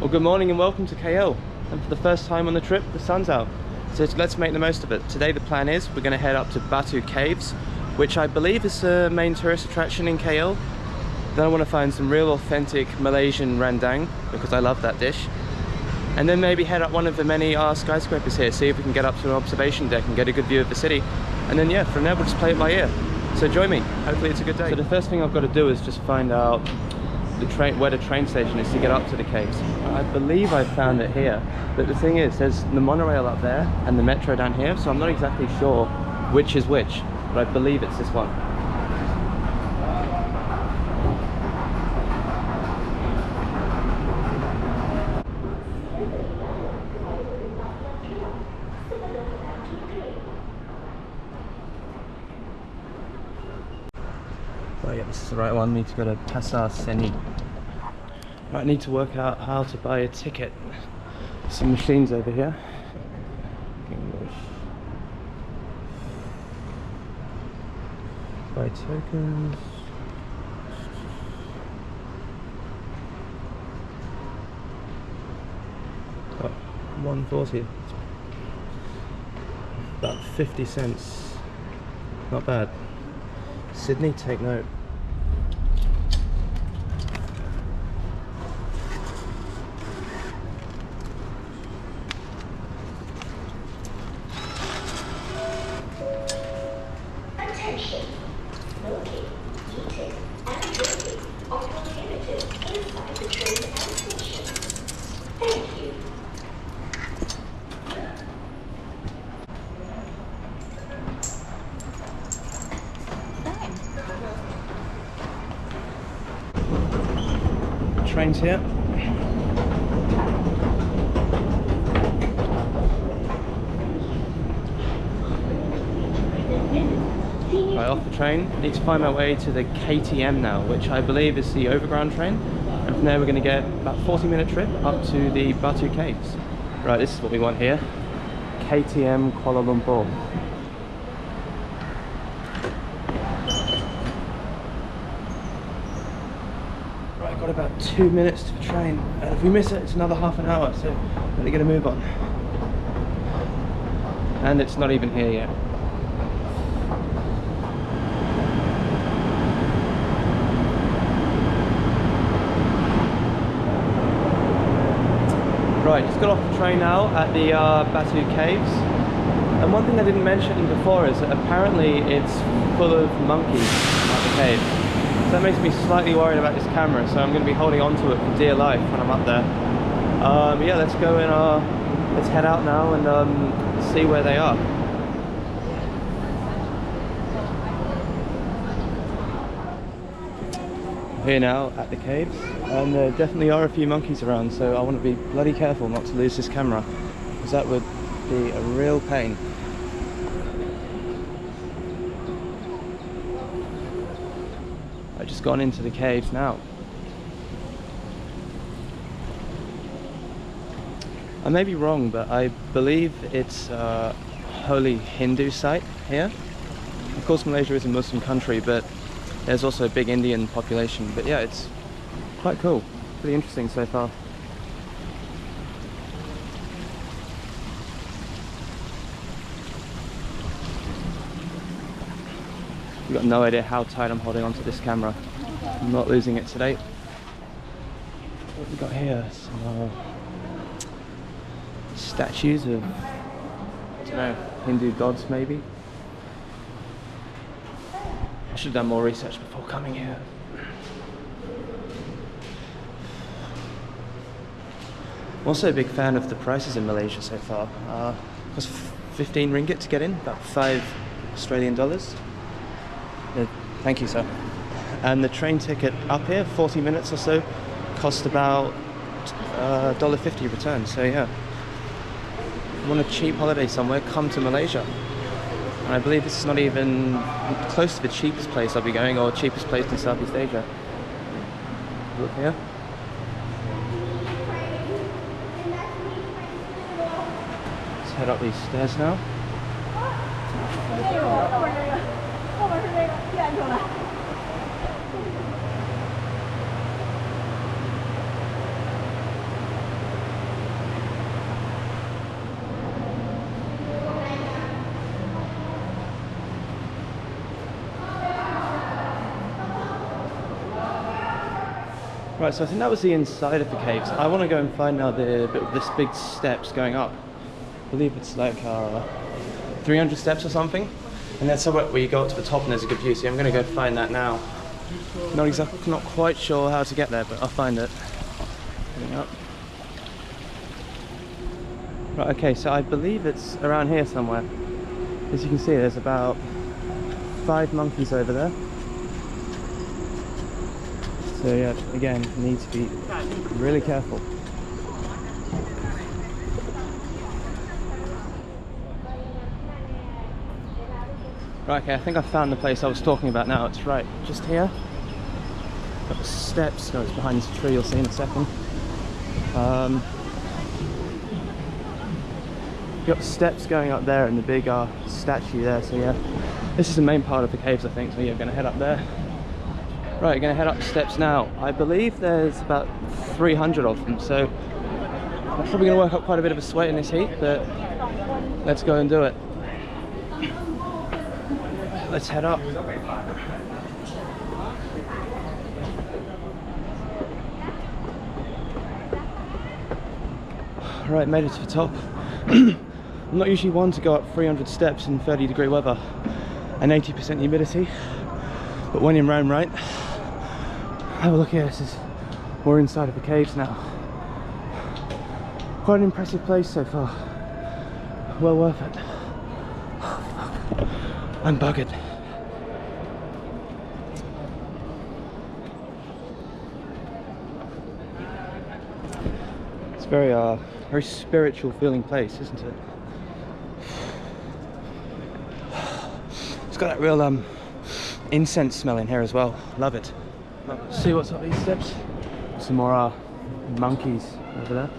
Well, good morning and welcome to KL. And for the first time on the trip, the sun's out. So let's make the most of it. Today the plan is we're going to head up to Batu Caves, which I believe is the main tourist attraction in KL. Then I want to find some real authentic Malaysian rendang, because I love that dish. And then maybe head up one of the many skyscrapers here, see if we can get up to an observation deck and get a good view of the city. And then yeah, from there we'll just play it by ear. So join me, hopefully it's a good day. So the first thing I've got to do is just find out where the train station is to get up to the caves. I believe I found it here, but the thing is, there's the monorail up there and the metro down here, so I'm not exactly sure which is which, but I believe it's this one. Oh yeah, this is the right one. I need to go to Pasar Seni. Right, I need to work out how to buy a ticket. Some machines over here. English. Buy tokens. Oh, 140. About 50 cents. Not bad. Sydney, take note. Attention, smoking, eating, and drinking are prohibited inside the train and station. Thank you. Trains here. Right, off the train. Need to find my way to the KTM now, which I believe is the overground train. And from there we're going to get about a 40-minute trip up to the Batu Caves. Right, this is what we want here. KTM Kuala Lumpur. Right, got about 2 minutes to the train. And if we miss it, it's another half an hour, so better get a move on. And it's not even here yet. Right, just got off the train now at the Batu Caves. And one thing I didn't mention before is that apparently it's full of monkeys at the cave. So that makes me slightly worried about this camera, so I'm going to be holding on to it for dear life when I'm up there. Yeah, let's go and let's head out now and see where they are. Here now at the caves, and there definitely are a few monkeys around, so I want to be bloody careful not to lose this camera, because that would be a real pain. I've just gone into the caves now. I may be wrong, but I believe it's a holy Hindu site here. Of course Malaysia is a Muslim country, but there's also a big Indian population. But yeah, it's quite cool, pretty interesting so far. You've got no idea how tight I'm holding onto this camera. I'm not losing it today. What have we got here? Some statues of, I don't know, Hindu gods maybe? I should have done more research before coming here. I'm also a big fan of the prices in Malaysia so far. It costs 15 ringgit to get in, about 5 Australian dollars. Thank you, sir. And the train ticket up here, 40 minutes or so, cost about $1.50 return. So yeah, if you want a cheap holiday somewhere, come to Malaysia. And I believe this is not even close to the cheapest place I'll be going, or cheapest place in Southeast Asia. Look here. Let's head up these stairs now. Right, so I think that was the inside of the caves. I want to go and find now this big steps going up. I believe it's like 300 steps or something. And that's somewhere where you go up to the top and there's a good view. So I'm going to go find that now. Not quite sure how to get there, but I'll find it. Getting up. Right, okay, so I believe it's around here somewhere. As you can see, there's about 5 monkeys over there. So yeah, again, you need to be really careful. Right, okay, I think I found the place I was talking about now. It's right just here. Got the steps. No, it's behind this tree, you'll see in a second. Got the steps going up there and the big statue there. So yeah, this is the main part of the caves, I think. So yeah, we're going to head up there. Right, we're going to head up the steps now. I believe there's about 300 of them, so I'm probably going to work up quite a bit of a sweat in this heat, but let's go and do it. Let's head up. Right, made it to the top. I'm not usually one to go up 300 steps in 30-degree weather and 80% humidity, but when in Rome, right? Have a look here. We're inside of the caves now. Quite an impressive place so far. Well worth it. I'm buggered. It's very spiritual feeling place, isn't it? It's got that real incense smell in here as well. Love it. Let's see what's up these steps. Some more monkeys over there.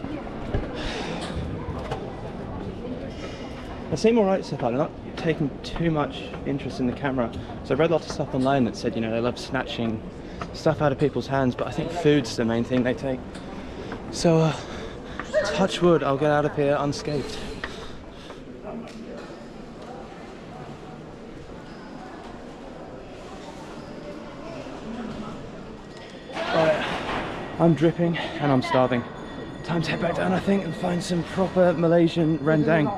They seem alright so far. They're not taking too much interest in the camera. So I read lots of stuff online that said, you know, they love snatching stuff out of people's hands, but I think food's the main thing they take. So touch wood, I'll get out of here unscathed. Right, I'm dripping and I'm starving. Time to head back down, I think, and find some proper Malaysian rendang.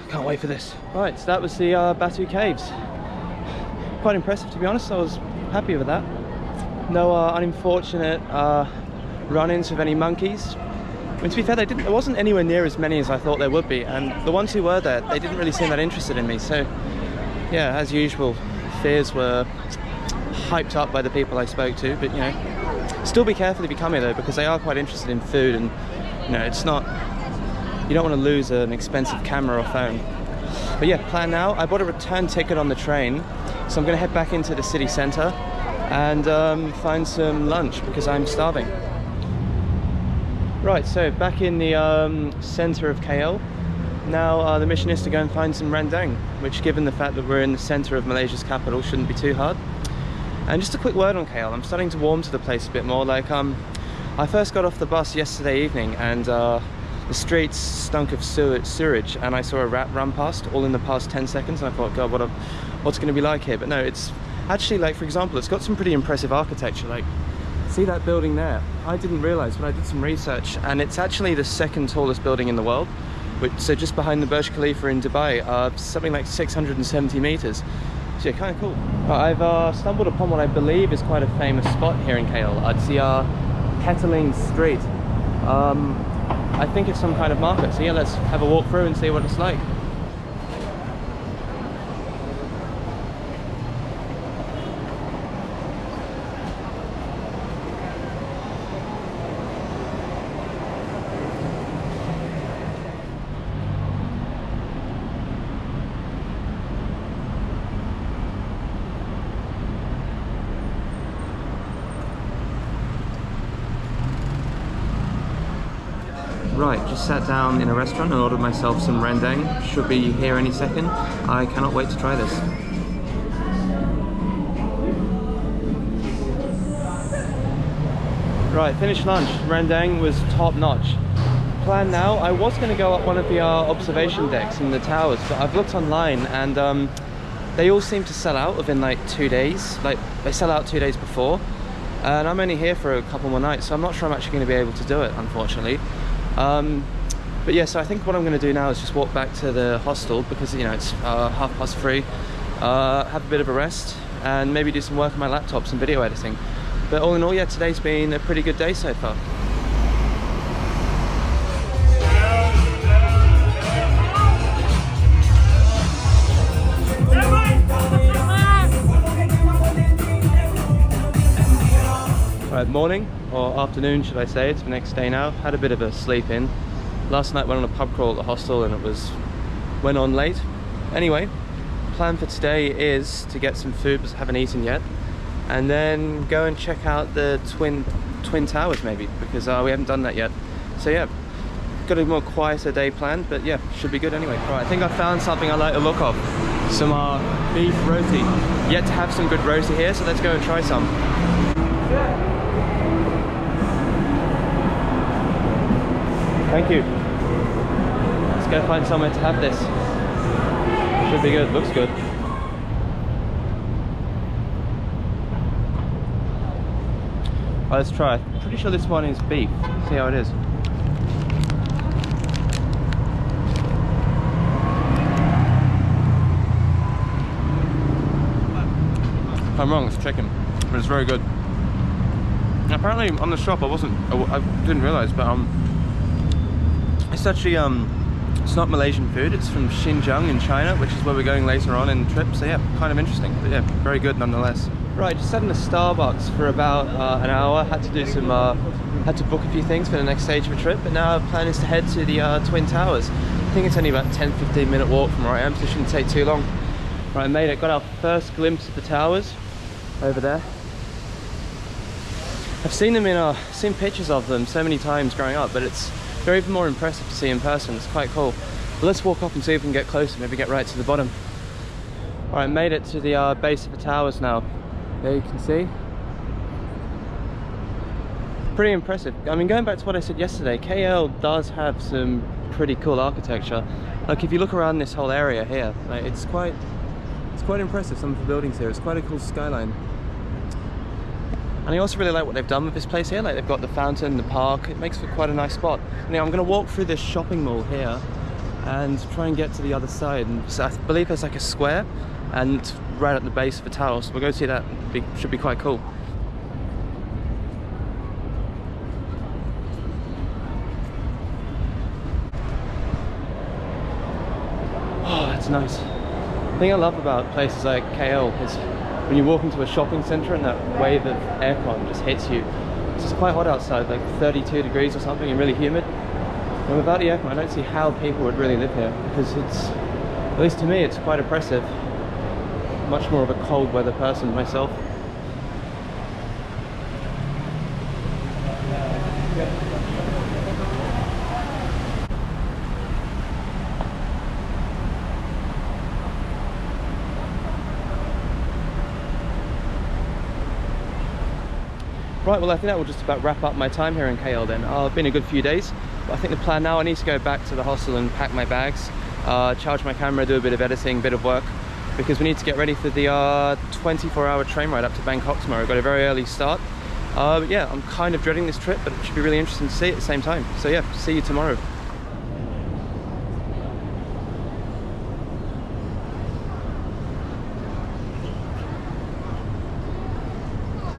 Can't wait for this. Right, so that was the Batu Caves. Quite impressive, to be honest. I was happy with that. No unfortunate run-ins with any monkeys. I mean, to be fair, there wasn't anywhere near as many as I thought there would be, and the ones who were there, they didn't really seem that interested in me. So, yeah, as usual, fears were hyped up by the people I spoke to, but you know, still be careful if you come here though, because they are quite interested in food, and you know, it's not, you don't want to lose an expensive camera or phone. But yeah, plan now. I bought a return ticket on the train, so I'm going to head back into the city centre and find some lunch because I'm starving. Right, so back in the centre of KL. Now the mission is to go and find some rendang, which, given the fact that we're in the centre of Malaysia's capital, shouldn't be too hard. And just a quick word on KL, I'm starting to warm to the place a bit more. Like, I first got off the bus yesterday evening and the streets stunk of sewage, and I saw a rat run past all in the past 10 seconds, and I thought, God, what's going to be like here? But no, it's actually, like, for example, it's got some pretty impressive architecture. Like, see that building there? I didn't realise when I did some research, and it's actually the second tallest building in the world. So just behind the Burj Khalifa in Dubai, something like 670 meters. So yeah, kind of cool. I've stumbled upon what I believe is quite a famous spot here in KL. It's the Petaling Street. I think it's some kind of market. So yeah, let's have a walk through and see what it's like. Right, just sat down in a restaurant and ordered myself some rendang. Should be here any second. I cannot wait to try this. Right, finished lunch. Rendang was top notch. Plan now, I was going to go up one of the observation decks in the towers, but I've looked online and they all seem to sell out within like 2 days. Like, they sell out 2 days before. and I'm only here for a couple more nights, so I'm not sure I'm actually going to be able to do it, unfortunately. But yeah, so I think what I'm going to do now is just walk back to the hostel, because you know it's 3:30, have a bit of a rest and maybe do some work on my laptop, some video editing. But all in all, yeah, today's been a pretty good day so far. Right, morning, or afternoon should I say, it's the next day now. Had a bit of a sleep in. Last night went on a pub crawl at the hostel and went on late. Anyway, plan for today is to get some food, because I haven't eaten yet, and then go and check out the twin towers maybe, because we haven't done that yet. So yeah, got a more quieter day planned, but yeah, should be good anyway. Right, I think I found something I like the look of. Some beef roti. Yet to have some good roti here, so let's go and try some. Thank you. Let's go find somewhere to have this. Should be good, looks good. Right, let's try. I'm pretty sure this one is beef. See how it is. If I'm wrong, it's chicken, but it's very good. Apparently on the shop I didn't realise, but it's actually it's not Malaysian food, it's from Xinjiang in China, which is where we're going later on in the trip. So yeah, kind of interesting, but yeah, very good nonetheless. Right, just sat in a Starbucks for about an hour. Had to do some had to book a few things for the next stage of the trip, but now our plan is to head to the Twin Towers. I think it's only about 10-15 minute walk from where I am, so it shouldn't take too long. Right, I made it, got our first glimpse of the towers over there. I've seen them seen pictures of them so many times growing up, but they're even more impressive to see in person. It's quite cool. But let's walk up and see if we can get closer, maybe get right to the bottom. Alright, made it to the base of the towers now. There you can see. Pretty impressive. I mean, going back to what I said yesterday, KL does have some pretty cool architecture. Like if you look around this whole area here, like, it's quite impressive, some of the buildings here. It's quite a cool skyline. And I also really like what they've done with this place here. Like they've got the fountain, the park. It makes for quite a nice spot. Now I'm going to walk through this shopping mall here and try and get to the other side. And so I believe there's like a square, and right at the base of the tower. So we'll go see that. Should be quite cool. Oh, that's nice. The thing I love about places like KL is when you walk into a shopping centre and that wave of aircon just hits you. It's just quite hot outside, like 32 degrees or something, and really humid. And without the aircon, I don't see how people would really live here, because at least to me, it's quite oppressive. Much more of a cold weather person myself. Right, well I think that will just about wrap up my time here in KL then. It's been a good few days, but I think the plan now, I need to go back to the hostel and pack my bags, charge my camera, do a bit of editing, bit of work, because we need to get ready for the 24-hour train ride up to Bangkok tomorrow. We've got a very early start. But yeah, I'm kind of dreading this trip, but it should be really interesting to see at the same time. So yeah, see you tomorrow.